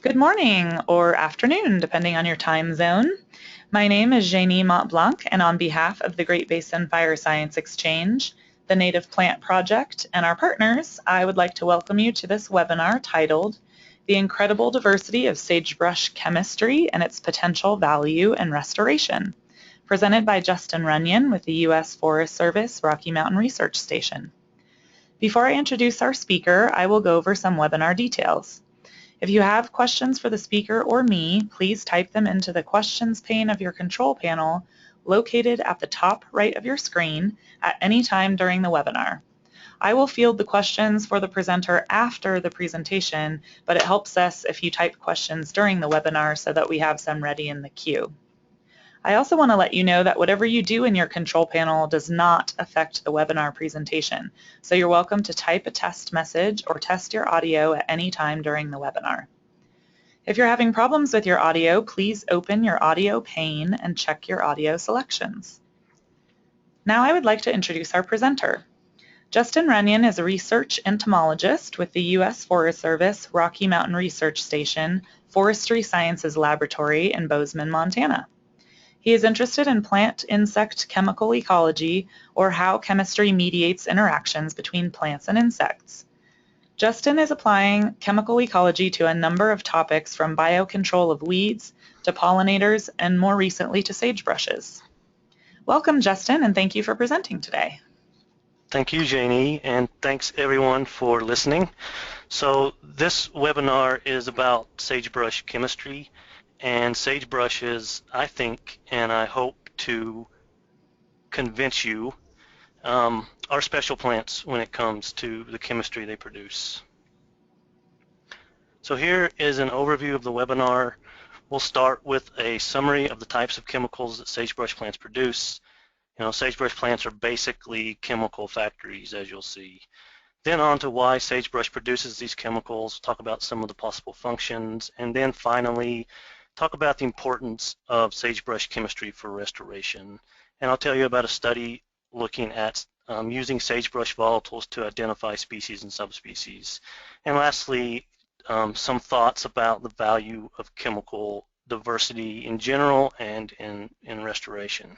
Good morning or afternoon, depending on your time zone. My name is Janie Montblanc, and on behalf of the Great Basin Fire Science Exchange, the Native Plant Project, and our partners, I would like to welcome you to this webinar titled The Incredible Diversity of Sagebrush Chemistry and Its Potential Value and Restoration, presented by Justin Runyon with the U.S. Forest Service Rocky Mountain Research Station. Before I introduce our speaker, I will go over some webinar details. If you have questions for the speaker or me, please type them into the questions pane of your control panel located at the top right of your screen at any time during the webinar. I will field the questions for the presenter after the presentation, but it helps us if you type questions during the webinar so that we have some ready in the queue. I also want to let you know that whatever you do in your control panel does not affect the webinar presentation, so you're welcome to type a test message or test your audio at any time during the webinar. If you're having problems with your audio, please open your audio pane and check your audio selections. Now I would like to introduce our presenter. Justin Runyon is a research entomologist with the U.S. Forest Service Rocky Mountain Research Station Forestry Sciences Laboratory in Bozeman, Montana. He is interested in plant-insect chemical ecology, or how chemistry mediates interactions between plants and insects. Justin is applying chemical ecology to a number of topics from biocontrol of weeds to pollinators and more recently to sagebrushes. Welcome, Justin, and thank you for presenting today. Thank you, Janie, and thanks everyone for listening. So this webinar is about sagebrush chemistry and sagebrushes, I think, and I hope to convince you, are special plants when it comes to the chemistry they produce. So here is an overview of the webinar. We'll start with a summary of the types of chemicals that sagebrush plants produce. Sagebrush plants are basically chemical factories, as you'll see. Then on to why sagebrush produces these chemicals, talk about some of the possible functions, and then finally talk about the importance of sagebrush chemistry for restoration. And I'll tell you about a study looking at using sagebrush volatiles to identify species and subspecies. And lastly, some thoughts about the value of chemical diversity in general and in restoration.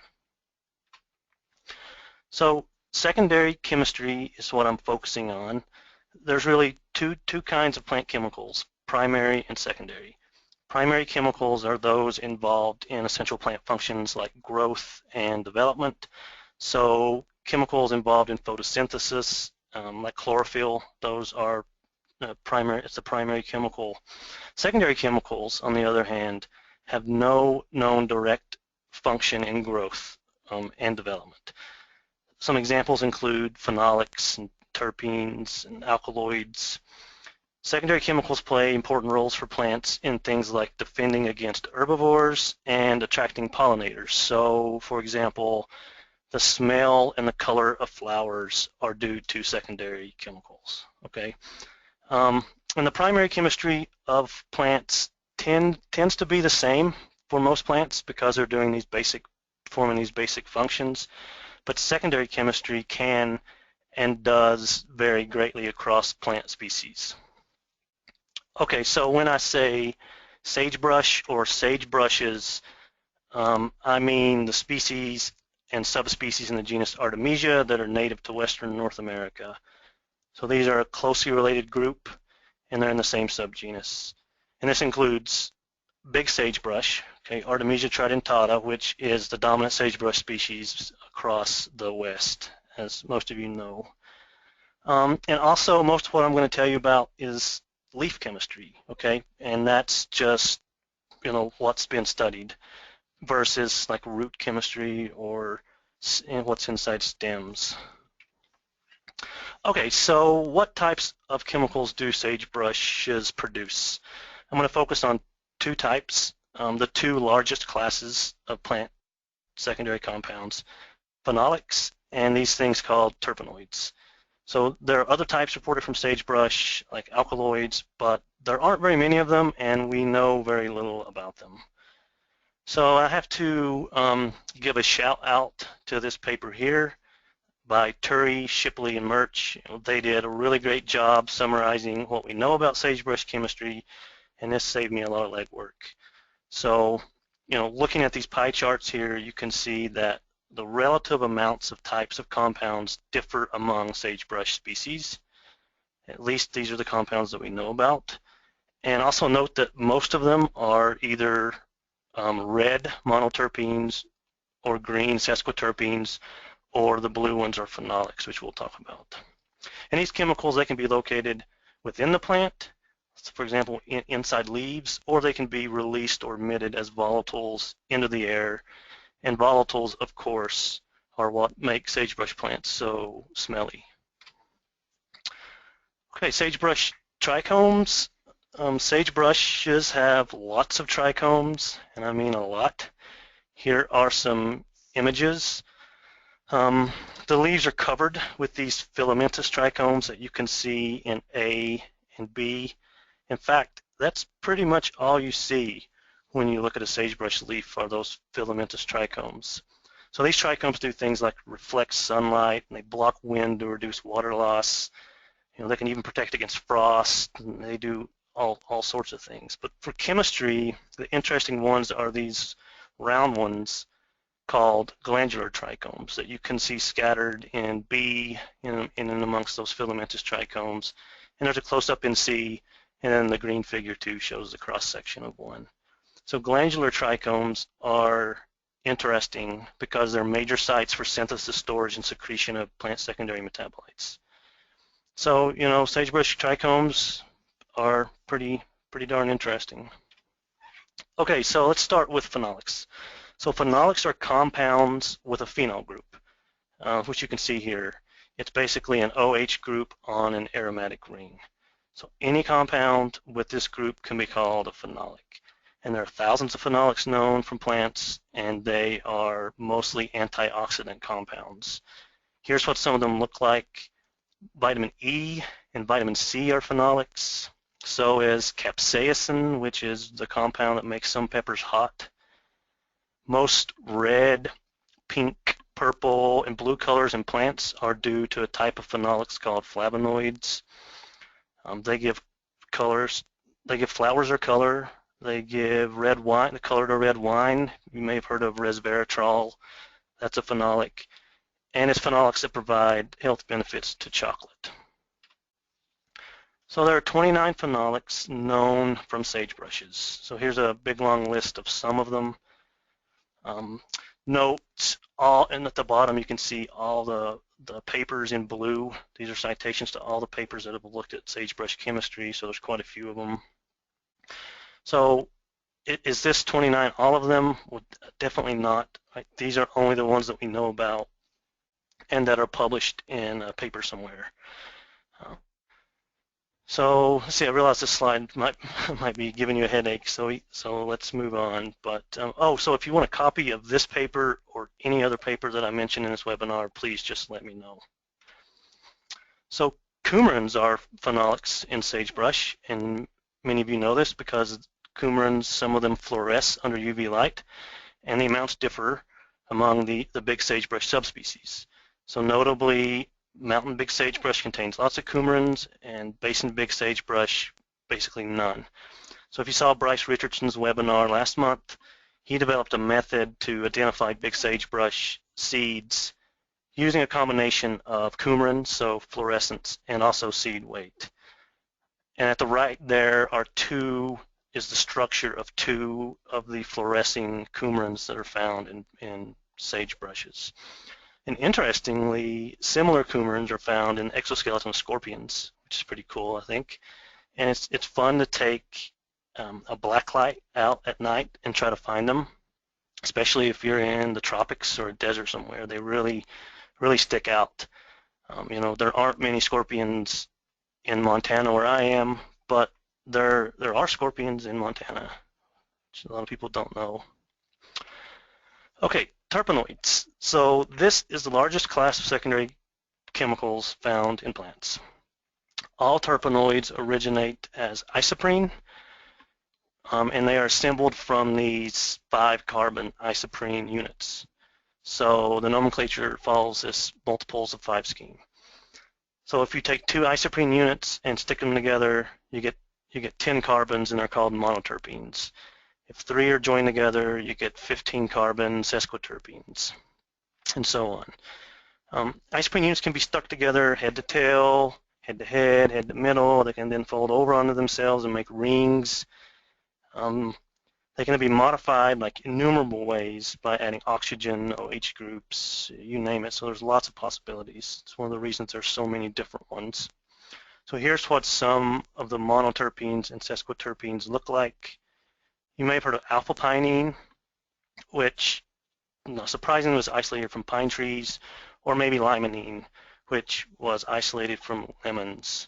So secondary chemistry is what I'm focusing on. There's really two kinds of plant chemicals, primary and secondary. Primary chemicals are those involved in essential plant functions like growth and development. So chemicals involved in photosynthesis, like chlorophyll, those are primary. It's a primary chemical. Secondary chemicals, on the other hand, have no known direct function in growth and development. Some examples include phenolics and terpenes and alkaloids. Secondary chemicals play important roles for plants in things like defending against herbivores and attracting pollinators. So, for example, the smell and the color of flowers are due to secondary chemicals. Okay, and the primary chemistry of plants tends to be the same for most plants because they're doing performing these basic functions. But secondary chemistry can and does vary greatly across plant species. Okay, so when I say sagebrush or sagebrushes, I mean the species and subspecies in the genus Artemisia that are native to Western North America. So these are a closely related group, and they're in the same subgenus. And this includes big sagebrush, okay, Artemisia tridentata, which is the dominant sagebrush species across the West, as most of you know. And also, most of what I'm going to tell you about is leaf chemistry, okay, and that's just, what's been studied versus like root chemistry or what's inside stems. Okay, so what types of chemicals do sagebrushes produce? I'm going to focus on two types, the two largest classes of plant secondary compounds, phenolics and these things called terpenoids. So there are other types reported from sagebrush, like alkaloids, but there aren't very many of them, and we know very little about them. So I have to give a shout out to this paper here by Turry, Shipley, and Murch. They did a really great job summarizing what we know about sagebrush chemistry and this saved me a lot of legwork. So, looking at these pie charts here, you can see that the relative amounts of types of compounds differ among sagebrush species. At least these are the compounds that we know about. And also note that most of them are either red monoterpenes or green sesquiterpenes, or the blue ones are phenolics, which we'll talk about. And these chemicals, they can be located within the plant, so for example, inside leaves, or they can be released or emitted as volatiles into the air. And volatiles, of course, are what make sagebrush plants so smelly. Okay, sagebrush trichomes. Sagebrushes have lots of trichomes, and I mean a lot. Here are some images. The leaves are covered with these filamentous trichomes that you can see in A and B. In fact, that's pretty much all you see when you look at a sagebrush leaf are those filamentous trichomes. So these trichomes do things like reflect sunlight, and they block wind to reduce water loss. They can even protect against frost, and they do all sorts of things. But for chemistry, the interesting ones are these round ones called glandular trichomes that you can see scattered in B and amongst those filamentous trichomes. And there's a close-up in C, and then the green figure 2 shows the cross-section of one. So glandular trichomes are interesting because they're major sites for synthesis, storage, and secretion of plant secondary metabolites. So, sagebrush trichomes are pretty darn interesting. Okay, so let's start with phenolics. So phenolics are compounds with a phenol group, which you can see here. It's basically an OH group on an aromatic ring. So any compound with this group can be called a phenolic. And there are thousands of phenolics known from plants, and they are mostly antioxidant compounds. Here's what some of them look like. Vitamin E and vitamin C are phenolics. So is capsaicin, which is the compound that makes some peppers hot. Most red, pink, purple, and blue colors in plants are due to a type of phenolics called flavonoids. They give colors. They give flowers their color. They give red wine, the color to red wine. You may have heard of resveratrol. That's a phenolic. And it's phenolics that provide health benefits to chocolate. So there are 29 phenolics known from sagebrushes. So here's a big long list of some of them. Note and at the bottom you can see all the papers in blue. These are citations to all the papers that have looked at sagebrush chemistry, so there's quite a few of them. So is this 29 all of them? Well, definitely not. Right? These are only the ones that we know about and that are published in a paper somewhere. So let's see, I realize this slide might be giving you a headache, so let's move on. But so if you want a copy of this paper or any other paper that I mentioned in this webinar, please just let me know. So coumarins are phenolics in sagebrush, and many of you know this because coumarins, some of them fluoresce under UV light, and the amounts differ among the big sagebrush subspecies. So notably, mountain big sagebrush contains lots of coumarins, and basin big sagebrush, basically none. So if you saw Bryce Richardson's webinar last month, he developed a method to identify big sagebrush seeds using a combination of coumarins, so fluorescence, and also seed weight. And at the right there is the structure of 2 of the fluorescing coumarins that are found in sagebrushes. And interestingly, similar coumarins are found in exoskeleton scorpions, which is pretty cool, I think. And it's fun to take a black light out at night and try to find them, especially if you're in the tropics or a desert somewhere. They really stick out. There aren't many scorpions in Montana where I am, but there are scorpions in Montana, which a lot of people don't know. Okay, terpenoids. So this is the largest class of secondary chemicals found in plants. All terpenoids originate as isoprene, and they are assembled from these 5-carbon isoprene units. So the nomenclature follows this multiples of 5 scheme. So if you take 2 isoprene units and stick them together, you get you get 10 carbons and they're called monoterpenes. If 3 are joined together, you get 15 carbon sesquiterpenes, and so on. Isoprene units can be stuck together head to tail, head to head, head to middle. They can then fold over onto themselves and make rings. They can be modified like innumerable ways by adding oxygen, OH groups, you name it. So there's lots of possibilities. It's one of the reasons there's so many different ones. So here's what some of the monoterpenes and sesquiterpenes look like. You may have heard of alpha pinene, which, not surprisingly, was isolated from pine trees, or maybe limonene, which was isolated from lemons.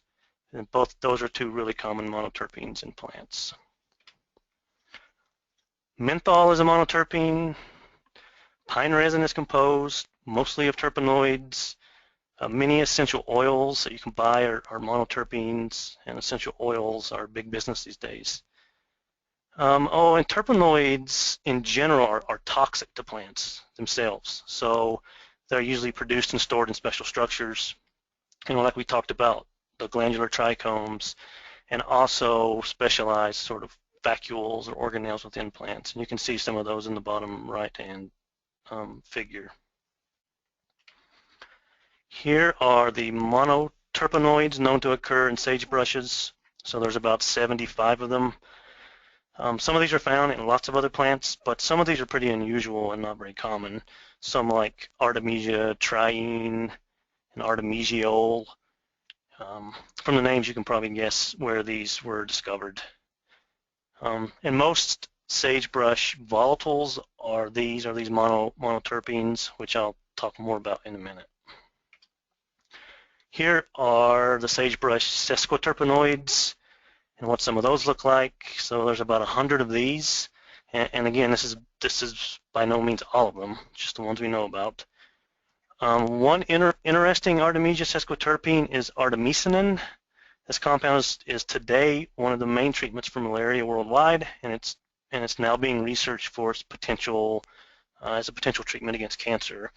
And both those are two really common monoterpenes in plants. Menthol is a monoterpene. Pine resin is composed mostly of terpenoids. Many essential oils that you can buy are monoterpenes, and essential oils are big business these days. And terpenoids in general are toxic to plants themselves. So they're usually produced and stored in special structures, like we talked about, the glandular trichomes, and also specialized sort of vacuoles or organelles within plants. And you can see some of those in the bottom right-hand figure. Here are the monoterpenoids known to occur in sagebrushes. So there's about 75 of them. Some of these are found in lots of other plants, but some of these are pretty unusual and not very common. Some like Artemisia, triene, and artemisiole. From the names, you can probably guess where these were discovered. And most sagebrush volatiles are these monoterpenes, which I'll talk more about in a minute. Here are the sagebrush sesquiterpenoids and what some of those look like. So there's about 100 of these, and again, this is by no means all of them, just the ones we know about. One interesting Artemisia sesquiterpene is artemisinin. This compound is today one of the main treatments for malaria worldwide, and it's now being researched for its potential as a potential treatment against cancer.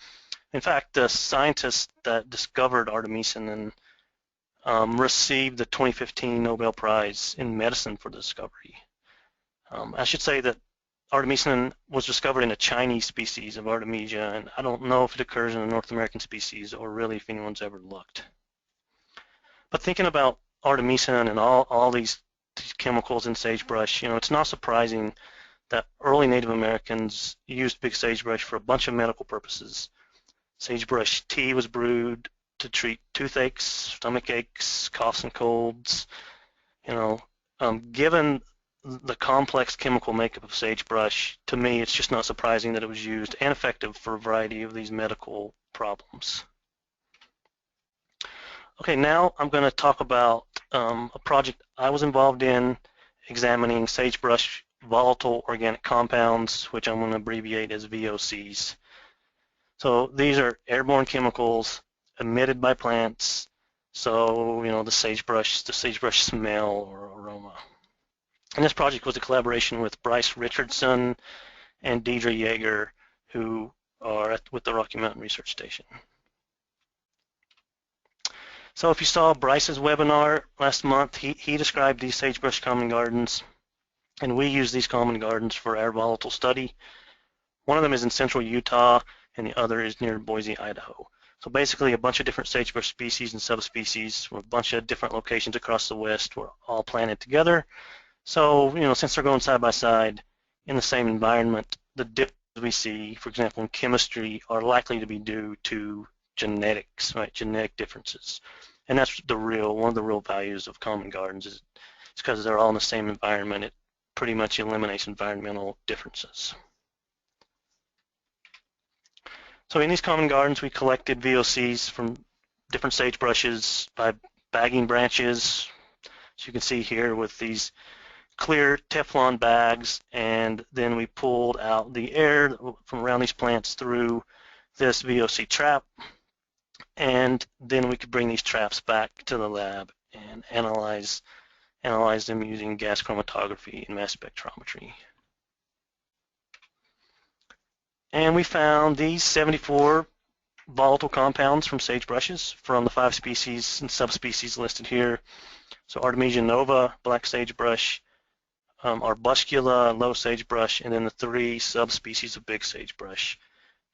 In fact, the scientists that discovered artemisinin received the 2015 Nobel Prize in Medicine for the discovery. I should say that artemisinin was discovered in a Chinese species of Artemisia, and I don't know if it occurs in a North American species or really if anyone's ever looked. But thinking about artemisinin and all these chemicals in sagebrush, it's not surprising that early Native Americans used big sagebrush for a bunch of medical purposes. Sagebrush tea was brewed to treat toothaches, stomach aches, coughs and colds. Given the complex chemical makeup of sagebrush, to me it's just not surprising that it was used and effective for a variety of these medical problems. Okay, now I'm going to talk about a project I was involved in examining sagebrush volatile organic compounds, which I'm going to abbreviate as VOCs. So these are airborne chemicals emitted by plants, so the sagebrush smell or aroma. And this project was a collaboration with Bryce Richardson and Deidre Yeager, who are with the Rocky Mountain Research Station. So if you saw Bryce's webinar last month, he described these sagebrush common gardens, and we use these common gardens for our volatile study. One of them is in central Utah, and the other is near Boise, Idaho. So basically a bunch of different sagebrush species and subspecies from a bunch of different locations across the West were all planted together. So, since they're going side by side in the same environment, the differences we see, for example, in chemistry, are likely to be due to genetics, right? Genetic differences. And that's one of the real values of common gardens is because they're all in the same environment. It pretty much eliminates environmental differences. So in these common gardens, we collected VOCs from different sagebrushes by bagging branches, as you can see here with these clear Teflon bags, and then we pulled out the air from around these plants through this VOC trap, and then we could bring these traps back to the lab and analyze them using gas chromatography and mass spectrometry. And we found these 74 volatile compounds from sagebrushes from the 5 species and subspecies listed here. So Artemisia nova, black sagebrush, arbuscula, low sagebrush, and then the 3 subspecies of big sagebrush,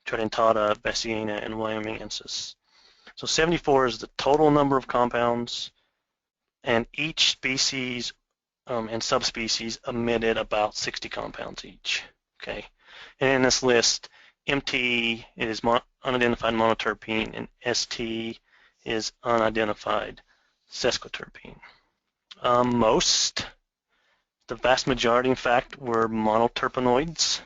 Tridentatae, bassiana, and wyomingensis. So 74 is the total number of compounds, and each species and subspecies emitted about 60 compounds each. Okay, and in this list, MT is unidentified monoterpene, and ST is unidentified sesquiterpene. The vast majority, in fact, were monoterpenoids,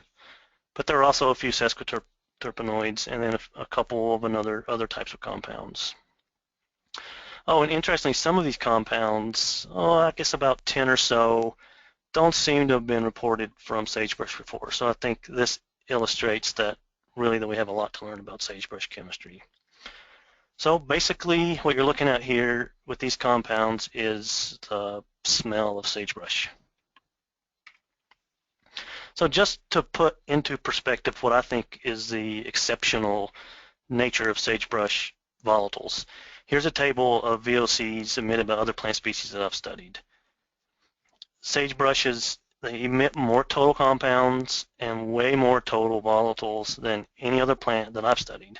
but there are also a few sesquiterpenoids, and then a couple of other types of compounds. Oh, and interestingly, some of these compounds, I guess about 10 or so, don't seem to have been reported from sagebrush before. So I think this illustrates that really that we have a lot to learn about sagebrush chemistry. So basically what you're looking at here with these compounds is the smell of sagebrush. So just to put into perspective what I think is the exceptional nature of sagebrush volatiles, here's a table of VOCs emitted by other plant species that I've studied. Sagebrushes, they emit more total compounds and way more total volatiles than any other plant that I've studied.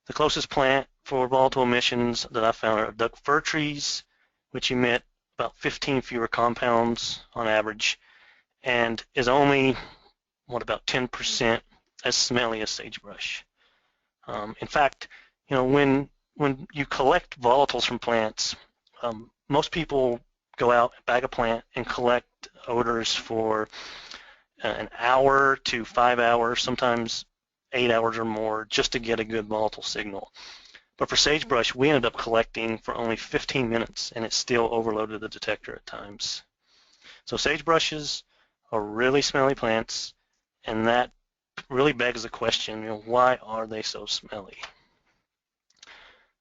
The closest plant for volatile emissions that I found are duck fir trees, which emit about 15 fewer compounds on average, and is only, about 10% as smelly as sagebrush. In fact, when you collect volatiles from plants, most people go out, bag a plant, and collect odors for an hour to 5 hours, sometimes 8 hours or more, just to get a good volatile signal. But for sagebrush, we ended up collecting for only 15 minutes, and it still overloaded the detector at times. So sagebrushes are really smelly plants, and that really begs the question, why are they so smelly?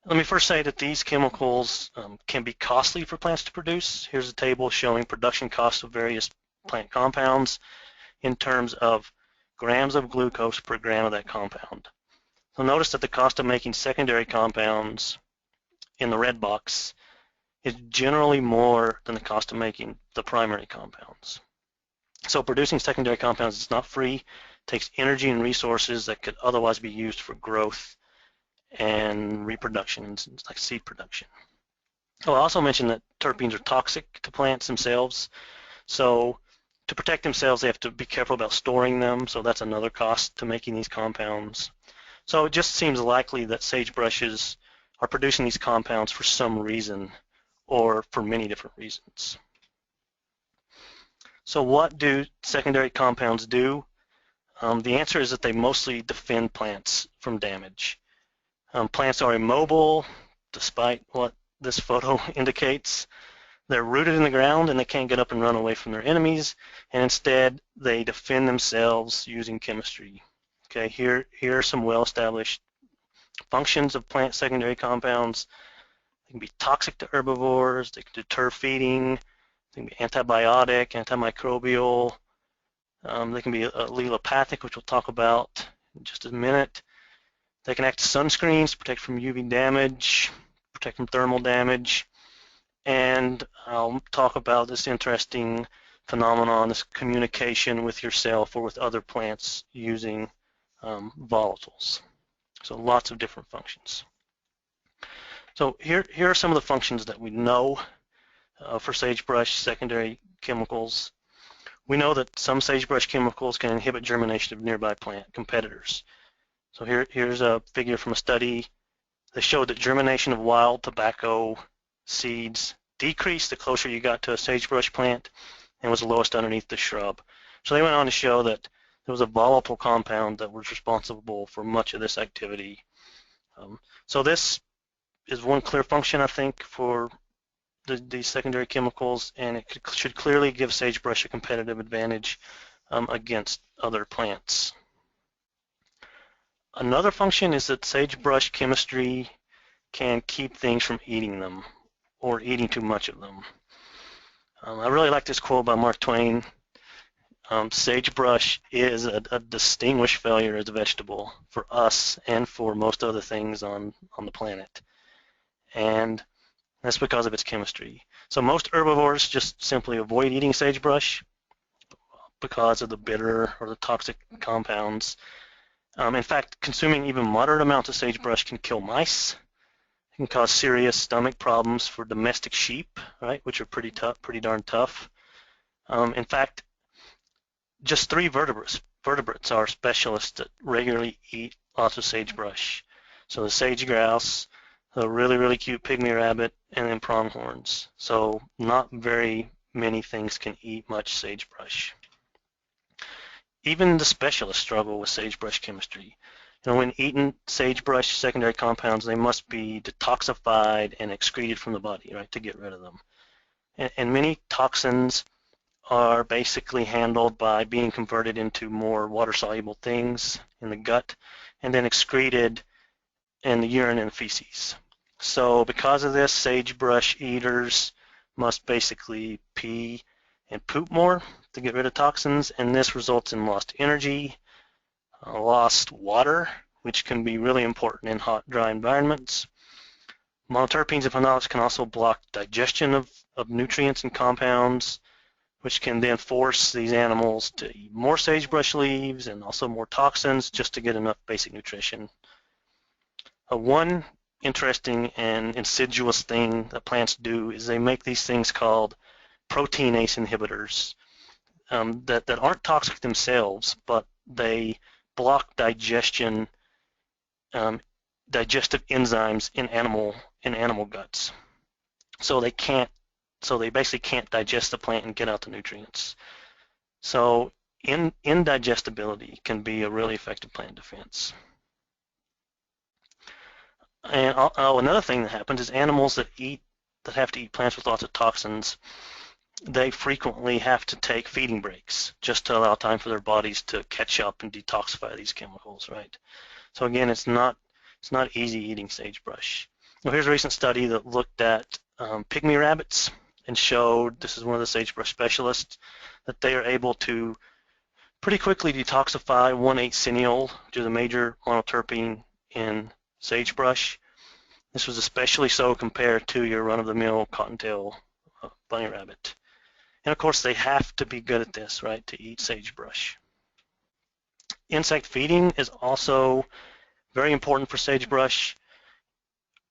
Let me first say that these chemicals can be costly for plants to produce. Here's a table showing production costs of various plant compounds in terms of grams of glucose per gram of that compound. So notice that the cost of making secondary compounds in the red box is generally more than the cost of making the primary compounds. So producing secondary compounds is not free, it takes energy and resources that could otherwise be used for growth and reproduction, like seed production. Oh, I also mentioned that terpenes are toxic to plants themselves. So to protect themselves, they have to be careful about storing them. So that's another cost to making these compounds. So it just seems likely that sagebrushes are producing these compounds for some reason or for many different reasons. So what do secondary compounds do? The answer is that they mostly defend plants from damage. Plants are immobile, despite what this photo indicates. They're rooted in the ground and they can't get up and run away from their enemies, and instead they defend themselves using chemistry. Okay, here are some well-established functions of plant secondary compounds. They can be toxic to herbivores, they can deter feeding, they can be antibiotic, antimicrobial, they can be allelopathic, which we'll talk about in just a minute. They can act as sunscreens to protect from UV damage, protect from thermal damage, and I'll talk about this interesting phenomenon, this communication with yourself or with other plants using volatiles. So lots of different functions. So here are some of the functions that we know for sagebrush secondary chemicals. We know that some sagebrush chemicals can inhibit germination of nearby plant competitors. So here's a figure from a study that showed that germination of wild tobacco seeds decreased the closer you got to a sagebrush plant and was lowest underneath the shrub. So they went on to show that there was a volatile compound that was responsible for much of this activity. So this is one clear function, I think, for these secondary chemicals, and it should clearly give sagebrush a competitive advantage against other plants. Another function is that sagebrush chemistry can keep things from eating them or eating too much of them. I really like this quote by Mark Twain. Sagebrush is a distinguished failure as a vegetable for us and for most other things on the planet. And that's because of its chemistry. So most herbivores just simply avoid eating sagebrush because of the bitter or the toxic compounds. In fact, consuming even moderate amounts of sagebrush can kill mice. It can cause serious stomach problems for domestic sheep, right, which are pretty darn tough. In fact, just 3 vertebrates are specialists that regularly eat lots of sagebrush. So the sage grouse, the really cute pygmy rabbit, and then pronghorns. So not very many things can eat much sagebrush. Even the specialists struggle with sagebrush chemistry. When eating sagebrush secondary compounds, they must be detoxified and excreted from the body, right, to get rid of them. And many toxins are basically handled by being converted into more water-soluble things in the gut and then excreted in the urine and feces. So because of this, sagebrush eaters must basically pee and poop more to get rid of toxins, and this results in lost energy, lost water, which can be really important in hot, dry environments. Monoterpenes and phenolics can also block digestion of nutrients and compounds, which can then force these animals to eat more sagebrush leaves and also more toxins just to get enough basic nutrition. One interesting and insidious thing that plants do is they make these things called proteinase inhibitors that aren't toxic themselves, but they block digestion, digestive enzymes in animal guts. So they basically can't digest the plant and get out the nutrients. So indigestibility can be a really effective plant defense. And another thing that happens is animals that have to eat plants with lots of toxins, they frequently have to take feeding breaks just to allow time for their bodies to catch up and detoxify these chemicals, right? So again, it's not easy eating sagebrush. Now here's a recent study that looked at pygmy rabbits and showed, this is one of the sagebrush specialists, that they are able to pretty quickly detoxify 1,8-cineol, which is a major monoterpene in sagebrush. This was especially so compared to your run-of-the-mill cottontail bunny rabbit. And of course, they have to be good at this, right, to eat sagebrush. Insect feeding is also very important for sagebrush.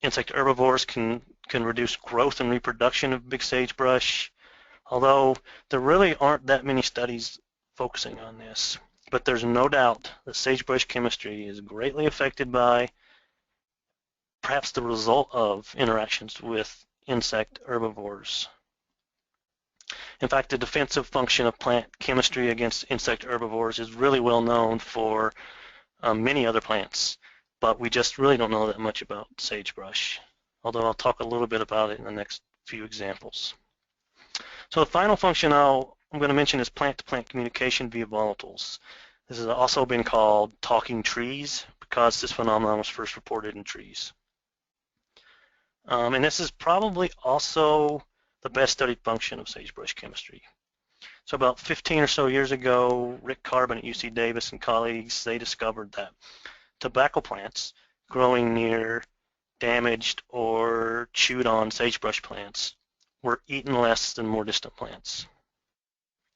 Insect herbivores can reduce growth and reproduction of big sagebrush, although there really aren't that many studies focusing on this. But there's no doubt that sagebrush chemistry is greatly affected by, perhaps the result of, interactions with insect herbivores. In fact, the defensive function of plant chemistry against insect herbivores is really well known for many other plants, but we just really don't know that much about sagebrush, although I'll talk a little bit about it in the next few examples. So the final function I'm going to mention is plant-to-plant communication via volatiles. This has also been called talking trees because this phenomenon was first reported in trees. And this is probably also the best studied function of sagebrush chemistry. So about 15 or so years ago, Rick Carbon at UC Davis and colleagues, they discovered that tobacco plants growing near damaged or chewed on sagebrush plants were eaten less than more distant plants.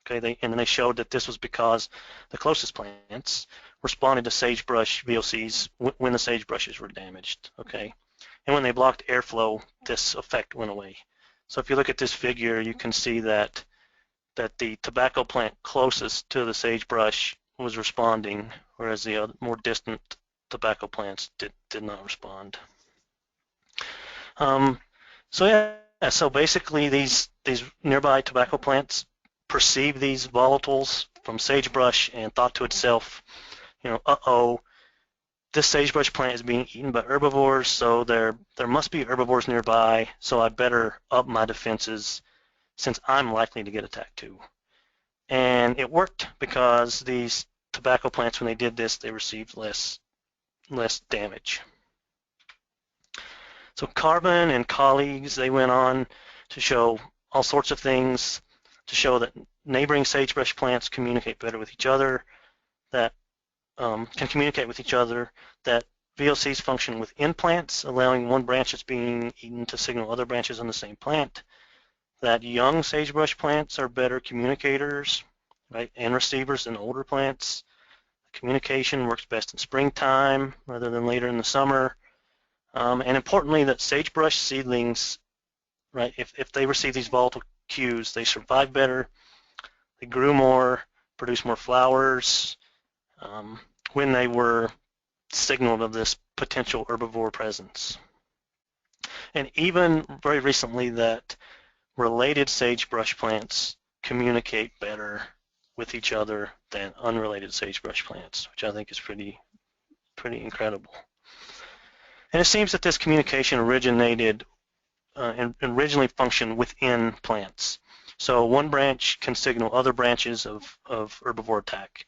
Okay, and they showed that this was because the closest plants responded to sagebrush VOCs when the sagebrushes were damaged. Okay, and when they blocked airflow, this effect went away. So if you look at this figure, you can see that the tobacco plant closest to the sagebrush was responding, whereas the other, more distant tobacco plants did not respond. So basically these nearby tobacco plants perceived these volatiles from sagebrush and thought to itself, uh-oh, this sagebrush plant is being eaten by herbivores, so there must be herbivores nearby, so I better up my defenses since I'm likely to get attacked too. And it worked because these tobacco plants, when they did this, they received less damage. So Carbon and colleagues, they went on to show all sorts of things, to show that neighboring sagebrush plants communicate better with each other, that can communicate with each other, that VOCs function within plants, allowing one branch that's being eaten to signal other branches on the same plant, that young sagebrush plants are better communicators, right, and receivers than older plants. Communication works best in springtime rather than later in the summer. And importantly, that sagebrush seedlings, right, if they receive these volatile cues, they survive better, they grew more, produced more flowers when they were signaled of this potential herbivore presence. And even very recently that related sagebrush plants communicate better with each other than unrelated sagebrush plants, which I think is pretty incredible. And it seems that this communication originated and originally functioned within plants. So one branch can signal other branches of herbivore attack.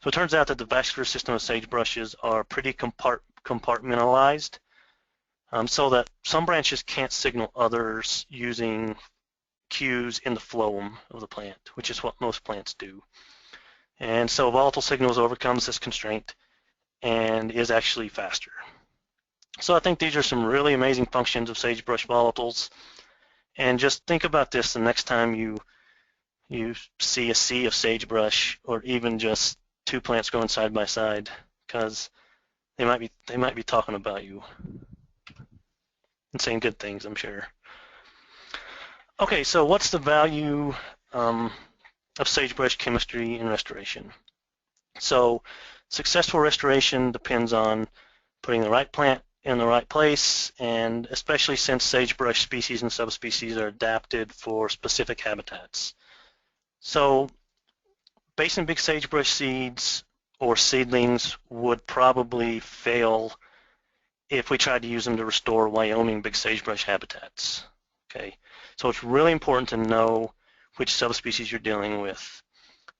So it turns out that the vascular system of sagebrushes are pretty compartmentalized, so that some branches can't signal others using cues in the phloem of the plant, which is what most plants do. And so volatile signals overcomes this constraint and is actually faster. So I think these are some really amazing functions of sagebrush volatiles. And just think about this the next time you see a sea of sagebrush, or even just two plants growing side by side, because they might be talking about you and saying good things, I'm sure. Okay, so what's the value of sagebrush chemistry in restoration? So successful restoration depends on putting the right plant in the right place, and especially since sagebrush species and subspecies are adapted for specific habitats. So basin big sagebrush seeds or seedlings would probably fail if we tried to use them to restore Wyoming big sagebrush habitats. Okay, so it's really important to know which subspecies you're dealing with,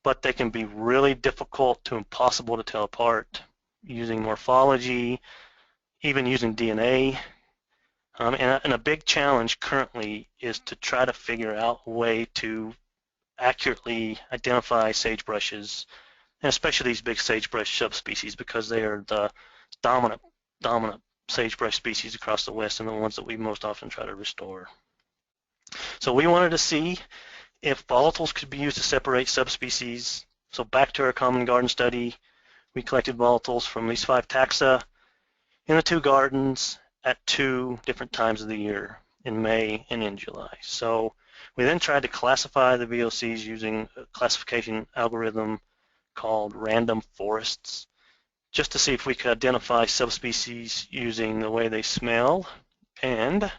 but they can be really difficult to impossible to tell apart using morphology, even using DNA. And a big challenge currently is to try to figure out a way to accurately identify sagebrushes, and especially these big sagebrush subspecies, because they are the dominant sagebrush species across the West and the ones that we most often try to restore. So we wanted to see if volatiles could be used to separate subspecies. So back to our common garden study, we collected volatiles from these 5 taxa in the 2 gardens at 2 different times of the year, in May and in July. So we then tried to classify the VOCs using a classification algorithm called random forests, just to see if we could identify subspecies using the way they smell, and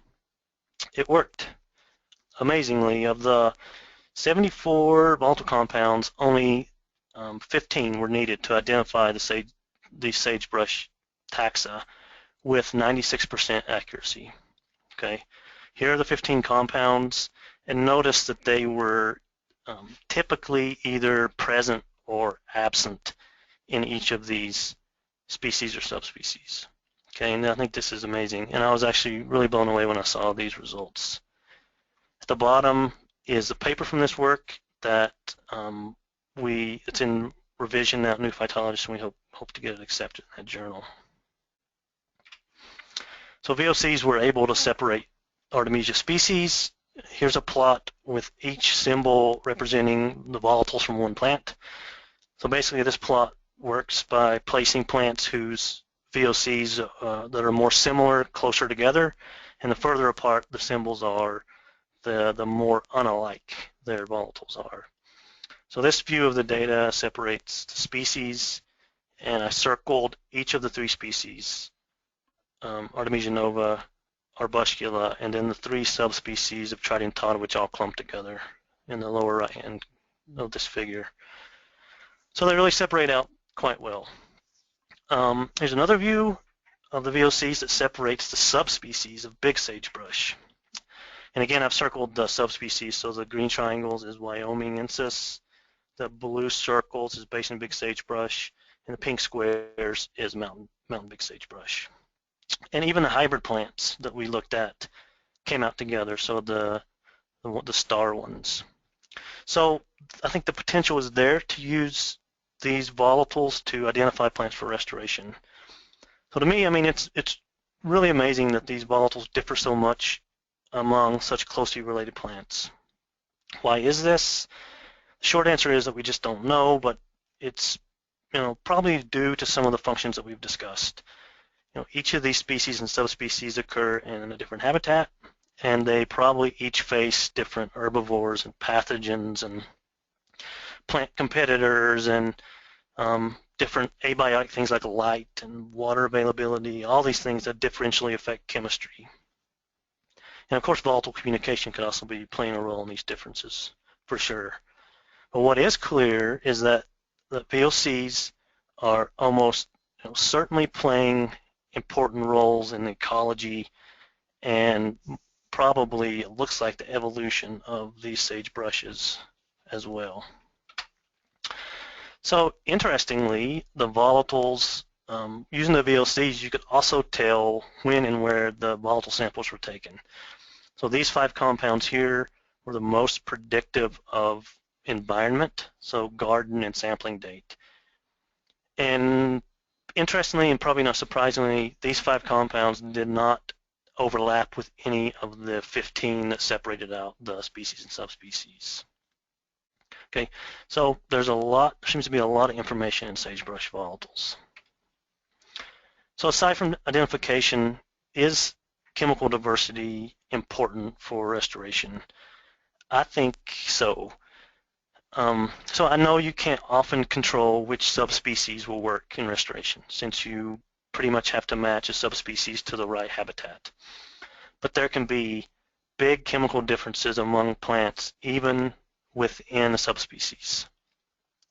it worked. Amazingly, of the 74 volatile compounds, only 15 were needed to identify the sagebrush taxa with 96% accuracy. Okay, here are the 15 compounds, and notice that they were typically either present or absent in each of these species or subspecies. Okay, and I think this is amazing, and I was actually really blown away when I saw these results. At the bottom is the paper from this work that it's in revision now at New Phytologist, and we hope to get it accepted in that journal. So VOCs were able to separate Artemisia species. Here's a plot with each symbol representing the volatiles from one plant. So basically this plot works by placing plants whose VOCs that are more similar closer together, and the further apart the symbols are, the more unalike their volatiles are. So this view of the data separates the species, and I circled each of the 3 species, Artemisia nova, arbuscula, and then the 3 subspecies of Tridentatae, which all clump together in the lower right hand of this figure. So they really separate out quite well. Here's another view of the VOCs that separates the subspecies of big sagebrush. And again, I've circled the subspecies, so the green triangles is Wyomingensis, the blue circles is basin big sagebrush, and the pink squares is mountain big sagebrush. And even the hybrid plants that we looked at came out together, so the star ones. So I think the potential is there to use these volatiles to identify plants for restoration. So to me, I mean, it's really amazing that these volatiles differ so much among such closely related plants. Why is this? The short answer is that we just don't know, but it's probably due to some of the functions that we've discussed. Each of these species and subspecies occur in a different habitat, and they probably each face different herbivores and pathogens and plant competitors and different abiotic things like light and water availability, all these things that differentially affect chemistry. And of course, volatile communication could also be playing a role in these differences, for sure. But what is clear is that the VOCs are almost certainly playing important roles in the ecology and probably it looks like the evolution of these sagebrushes as well. So interestingly, the volatiles, using the VOCs, you could also tell when and where the volatile samples were taken. So these 5 compounds here were the most predictive of environment, so garden and sampling date. And interestingly, and probably not surprisingly, these 5 compounds did not overlap with any of the 15 that separated out the species and subspecies. Okay, so there seems to be a lot of information in sagebrush volatiles. So aside from identification, is chemical diversity important for restoration? I think so. So I know you can't often control which subspecies will work in restoration, since you pretty much have to match a subspecies to the right habitat. But there can be big chemical differences among plants, even within a subspecies.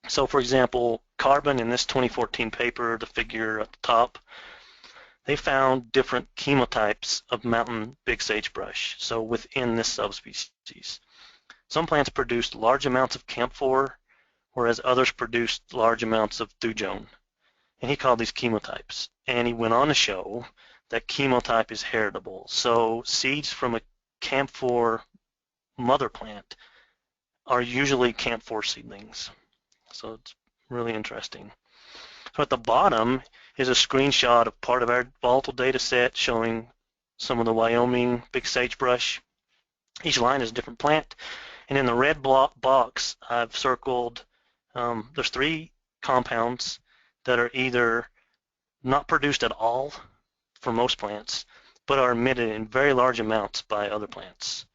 So for example, carbon in this 2014 paper, the figure at the top, they found different chemotypes of mountain big sagebrush, so within this subspecies. Some plants produced large amounts of camphor, whereas others produced large amounts of thujone. And he called these chemotypes. And he went on to show that chemotype is heritable. So seeds from a camphor mother plant are usually camphor seedlings. So it's really interesting. So at the bottom is a screenshot of part of our volatile data set showing some of the Wyoming big sagebrush. Each line is a different plant. And in the red box, I've circled, there's 3 compounds that are either not produced at all for most plants, but are emitted in very large amounts by other plants.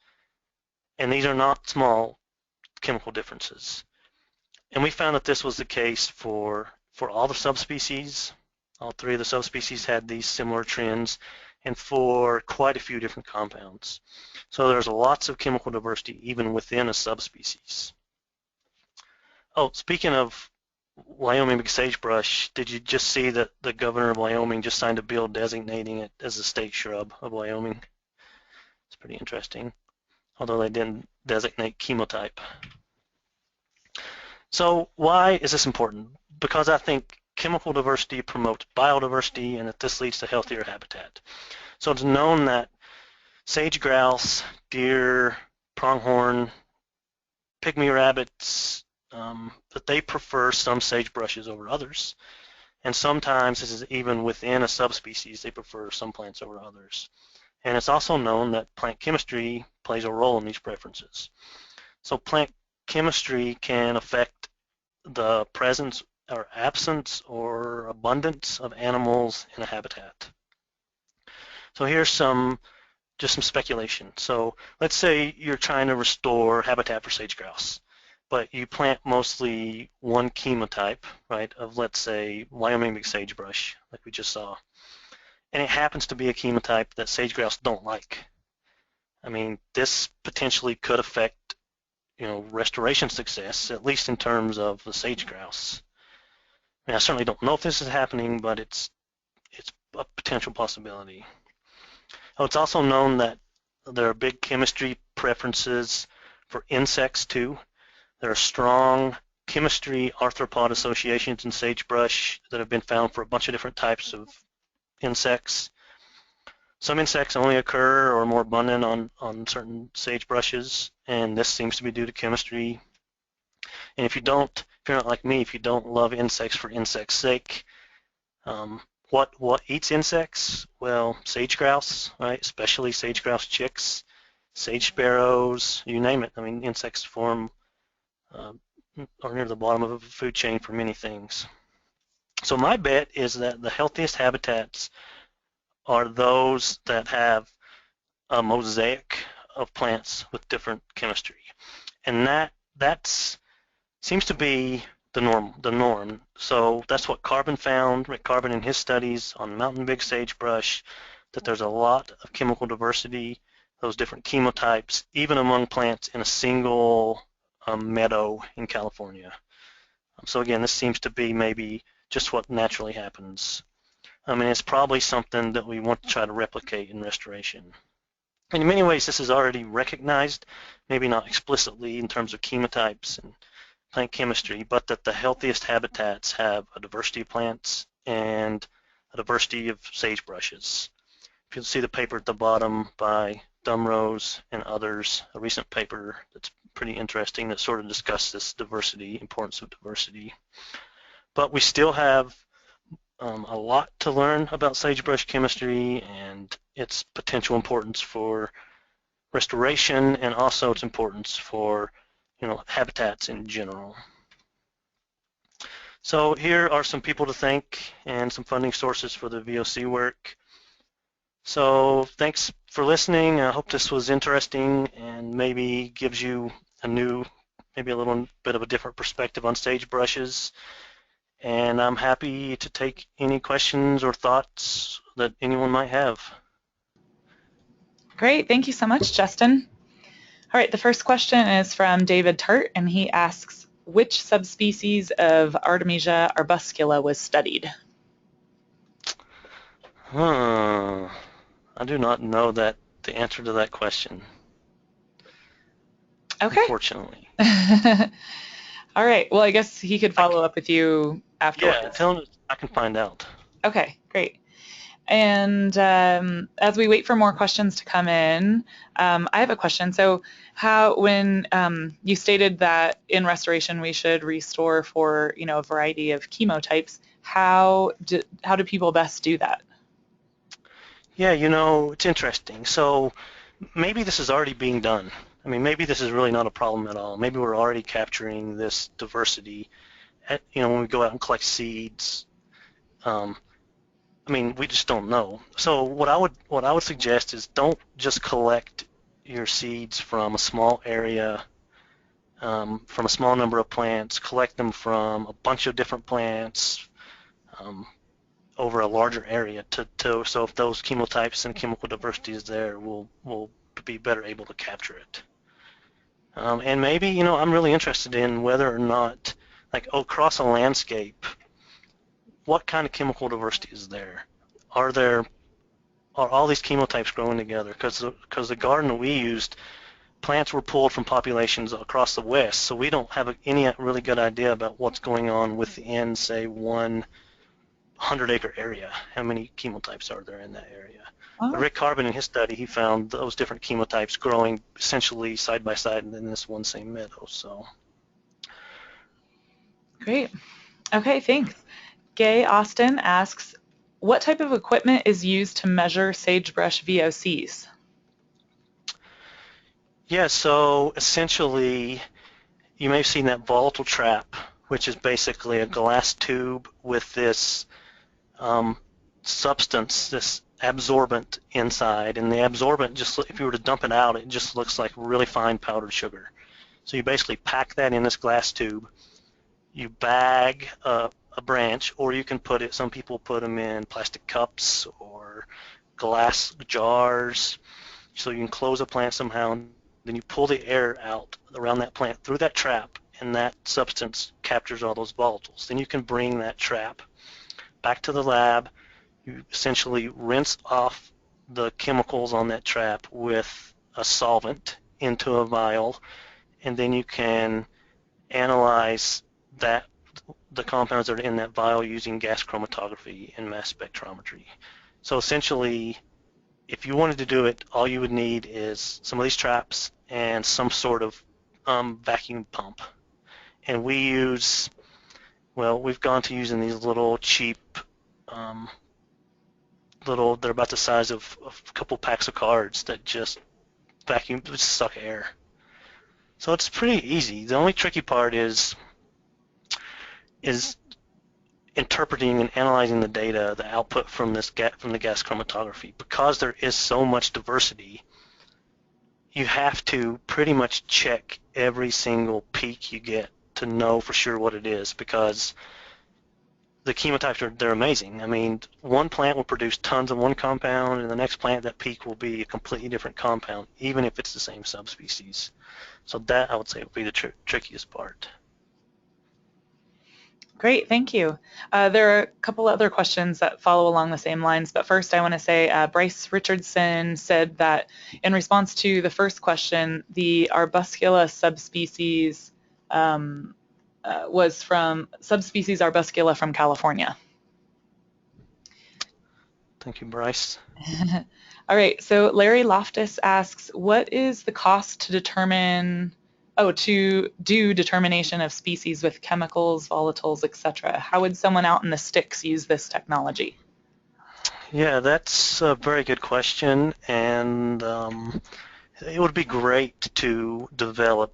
And these are not small chemical differences. And we found that this was the case for all the subspecies. All 3 of the subspecies had these similar trends, and for quite a few different compounds. So there's lots of chemical diversity even within a subspecies. Oh, speaking of Wyoming big sagebrush, did you just see that the governor of Wyoming just signed a bill designating it as a state shrub of Wyoming? It's pretty interesting, although they didn't designate chemotype. So why is this important? Because I think chemical diversity promotes biodiversity and that this leads to healthier habitat. So it's known that sage grouse, deer, pronghorn, pygmy rabbits, that they prefer some sagebrushes over others. And sometimes this is even within a subspecies, they prefer some plants over others. And it's also known that plant chemistry plays a role in these preferences. So plant chemistry can affect the presence or absence or abundance of animals in a habitat. So here's just some speculation. So let's say you're trying to restore habitat for sage grouse, but you plant mostly one chemotype, right, of let's say Wyoming big sagebrush, like we just saw. And it happens to be a chemotype that sage grouse don't like. I mean, this potentially could affect restoration success, at least in terms of the sage grouse. I mean, I certainly don't know if this is happening, but it's a potential possibility. Oh, it's also known that there are big chemistry preferences for insects too. There are strong chemistry arthropod associations in sagebrush that have been found for a bunch of different types of insects. Some insects only occur or are more abundant on certain sagebrushes, and this seems to be due to chemistry. And if you're not like me, if you don't love insects for insects' sake, what eats insects? Well, sage grouse, right? Especially sage grouse chicks. sage sparrows, you name it. I mean, insects form are near the bottom of a food chain for many things. So my bet is that the healthiest habitats are those that have a mosaic of plants with different chemistry, and that seems to be the norm. So that's what Carbon found, Rick Carbon in his studies on mountain big sagebrush, that there's a lot of chemical diversity, those different chemotypes, even among plants in a single meadow in California. So again, this seems to be maybe just what naturally happens. I mean, it's probably something that we want to try to replicate in restoration. And in many ways, this is already recognized, maybe not explicitly in terms of chemotypes and plant chemistry, but that the healthiest habitats have a diversity of plants and a diversity of sagebrushes. If you'll see the paper at the bottom by Dumrose and others, a recent paper that's pretty interesting that sort of discusses this diversity, importance of diversity. But we still have a lot to learn about sagebrush chemistry and its potential importance for restoration and also its importance for habitats in general. So here are some people to thank and some funding sources for the VOC work. So thanks for listening. I hope this was interesting and maybe gives you maybe a little bit of a different perspective on sagebrushes. And I'm happy to take any questions or thoughts that anyone might have. Great, thank you so much, Justin. All right, the first question is from David Tart, and he asks, which subspecies of Artemisia arbuscula was studied? I do not know the answer to that question. Okay. Unfortunately. All right, well, I guess he could follow up with you afterwards. Yeah, tell him I can find out. Okay, great. And as we wait for more questions to come in, I have a question. So when you stated that in restoration we should restore for a variety of chemotypes, how do people best do that? Yeah, it's interesting. So maybe this is already being done. I mean, maybe this is really not a problem at all. Maybe we're already capturing this diversity when we go out and collect seeds. I mean, we just don't know. So what I would suggest is don't just collect your seeds from a small area, from a small number of plants. Collect them from a bunch of different plants over a larger area. So if those chemotypes and chemical diversity is there, we'll be better able to capture it. And maybe I'm really interested in whether or not, like across a landscape, what kind of chemical diversity is there? Are all these chemotypes growing together? Because the garden that we used, plants were pulled from populations across the West, so we don't have any really good idea about what's going on within, say, 100-acre area. How many chemotypes are there in that area? Oh. But Rick Carbon in his study, he found those different chemotypes growing essentially side by side in this one same meadow. So. Great. Okay, thanks. Gay Austin asks, what type of equipment is used to measure sagebrush VOCs? Yeah, so essentially, you may have seen that volatile trap, which is basically a glass tube with this substance, this absorbent inside, and the absorbent, just if you were to dump it out, it just looks like really fine powdered sugar. So you basically pack that in this glass tube, you bag a branch, or you can put it, some people put them in plastic cups or glass jars, so you can close a plant somehow, and then you pull the air out around that plant through that trap, and that substance captures all those volatiles. Then you can bring that trap back to the lab. You essentially rinse off the chemicals on that trap with a solvent into a vial, and then you can analyze the compounds that are in that vial using gas chromatography and mass spectrometry. So essentially, if you wanted to do it, all you would need is some of these traps and some sort of vacuum pump. And we've gone to using these little cheap, they're about the size of a couple packs of cards that just vacuum, just suck air. So it's pretty easy. The only tricky part is interpreting and analyzing the data, the output from from the gas chromatography. Because there is so much diversity, you have to pretty much check every single peak you get to know for sure what it is, because the chemotypes they're amazing. I mean, one plant will produce tons of one compound, and the next plant, that peak will be a completely different compound, even if it's the same subspecies. So that, I would say, would be the trickiest part. Great, thank you. There are a couple other questions that follow along the same lines, but first I want to say Bryce Richardson said that in response to the first question, the arbuscula subspecies was from subspecies arbuscula from California. Thank you, Bryce. All right, so Larry Loftus asks, what is the cost to determine, to do determination of species with chemicals, volatiles, etc.? How would someone out in the sticks use this technology? Yeah, that's a very good question, and it would be great to develop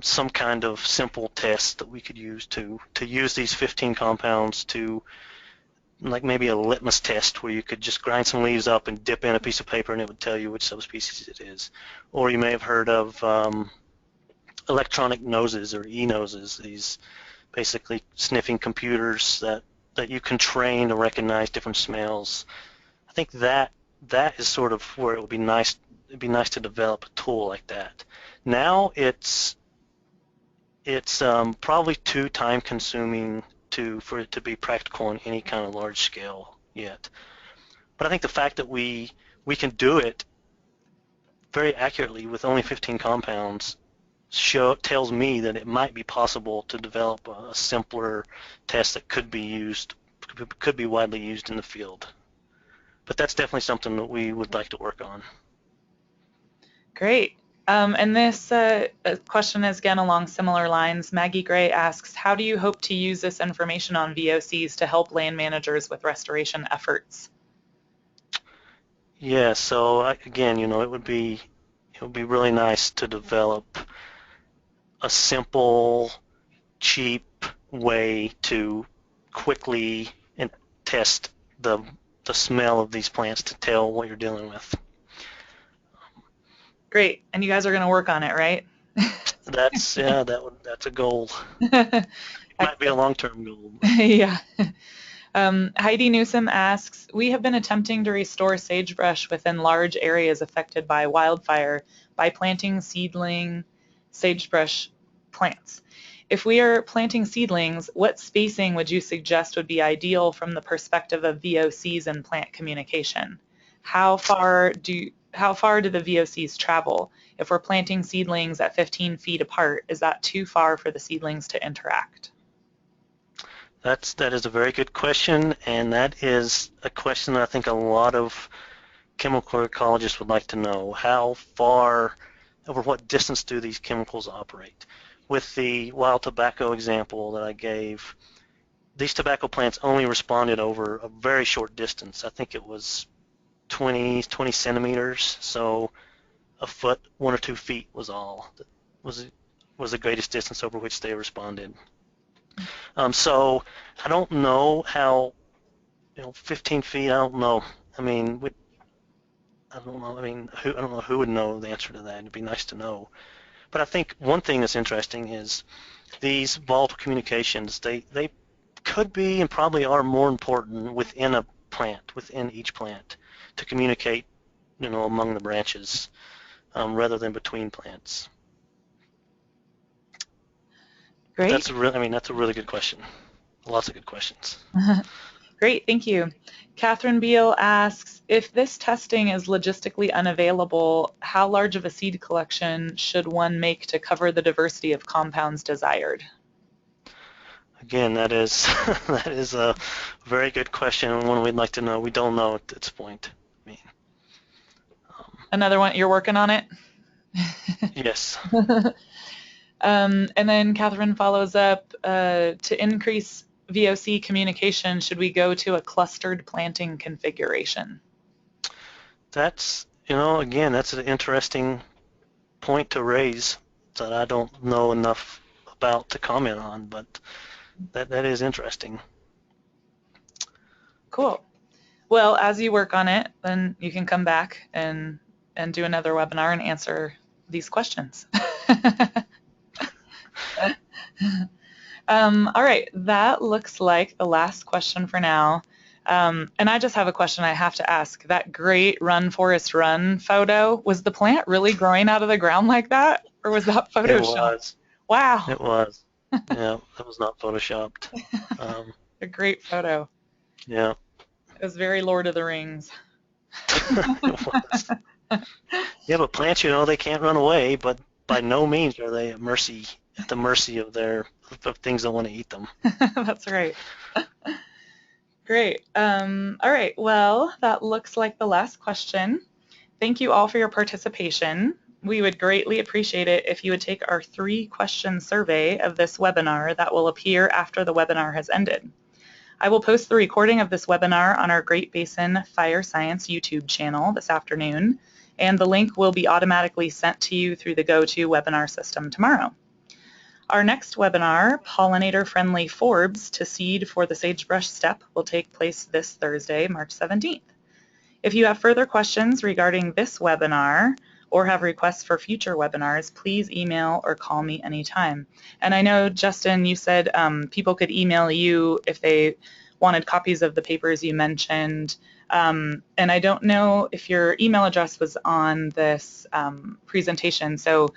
some kind of simple test that we could use to use these 15 compounds to, like maybe a litmus test where you could just grind some leaves up and dip in a piece of paper and it would tell you which subspecies it is. Or you may have heard of electronic noses or e-noses, these basically sniffing computers that you can train to recognize different smells. I think that is sort of where it would be nice. It'd be nice to develop a tool like that. Now it's probably too time consuming for it to be practical on any kind of large scale yet. But I think the fact that we can do it very accurately with only 15 compounds tells me that it might be possible to develop a simpler test that could be widely used in the field. But that's definitely something that we would like to work on. Great. And this question is again along similar lines. Maggie Gray asks, how do you hope to use this information on VOCs to help land managers with restoration efforts? Yeah, so again, it would be really nice to develop a simple, cheap way to quickly test the smell of these plants to tell what you're dealing with. Great, and you guys are going to work on it, right? That's a goal. It might be a long-term goal. Yeah. Heidi Newsom asks, we have been attempting to restore sagebrush within large areas affected by wildfire by planting seedling sagebrush plants. If we are planting seedlings, what spacing would you suggest would be ideal from the perspective of VOCs and plant communication? How far do the VOCs travel? If we're planting seedlings at 15 feet apart, is that too far for the seedlings to interact? That is a very good question, and that is a question that I think a lot of chemical ecologists would like to know. How far, over what distance do these chemicals operate? With the wild tobacco example that I gave, these tobacco plants only responded over a very short distance. I think it was 20 centimeters, so a foot, 1 or 2 feet was all. Was the greatest distance over which they responded. So I don't know how, 15 feet, I don't know. I mean, I don't know. I mean, I don't know who would know the answer to that. It'd be nice to know. But I think one thing that's interesting is these volatile communications. They could be and probably are more important within a plant, within each plant, to communicate, among the branches, rather than between plants. Great. That's a really good question. Lots of good questions. Great, thank you. Catherine Beal asks, if this testing is logistically unavailable, how large of a seed collection should one make to cover the diversity of compounds desired? Again, that is that is a very good question and one we'd like to know. We don't know at this point. I mean, another one, you're working on it? Yes. And then Catherine follows up, to increase VOC communication, should we go to a clustered planting configuration? That's Again, that's an interesting point to raise that I don't know enough about to comment on, but that is interesting. Cool. Well, as you work on it, then you can come back and do another webinar and answer these questions. All right, that looks like the last question for now. And I just have a question I have to ask. That great Run Forest Run photo, was the plant really growing out of the ground like that? Or was that It Photoshopped? was. Wow. It was. Yeah, that was not photoshopped. A great photo. Yeah. It was very Lord of the Rings. It was. Yeah, but plants, they can't run away, but by no means are they at the mercy of of things that want to eat them. That's right. Great. All right, well, that looks like the last question. Thank you all for your participation. We would greatly appreciate it if you would take our 3-question survey of this webinar that will appear after the webinar has ended. I will post the recording of this webinar on our Great Basin Fire Science YouTube channel this afternoon, and the link will be automatically sent to you through the GoToWebinar system tomorrow. Our next webinar, Pollinator-Friendly Forbs to Seed for the Sagebrush Step, will take place this Thursday, March 17th. If you have further questions regarding this webinar or have requests for future webinars, please email or call me anytime. And I know, Justin, you said people could email you if they wanted copies of the papers you mentioned. And I don't know if your email address was on this presentation, so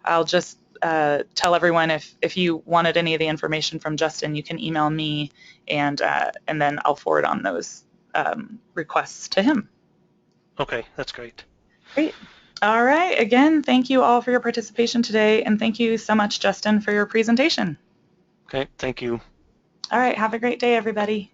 I'll just tell everyone if you wanted any of the information from Justin, you can email me, and then I'll forward on those requests to him. Okay, that's great. Great. All right. Again, thank you all for your participation today, and thank you so much, Justin, for your presentation. Okay, thank you. All right. Have a great day, everybody.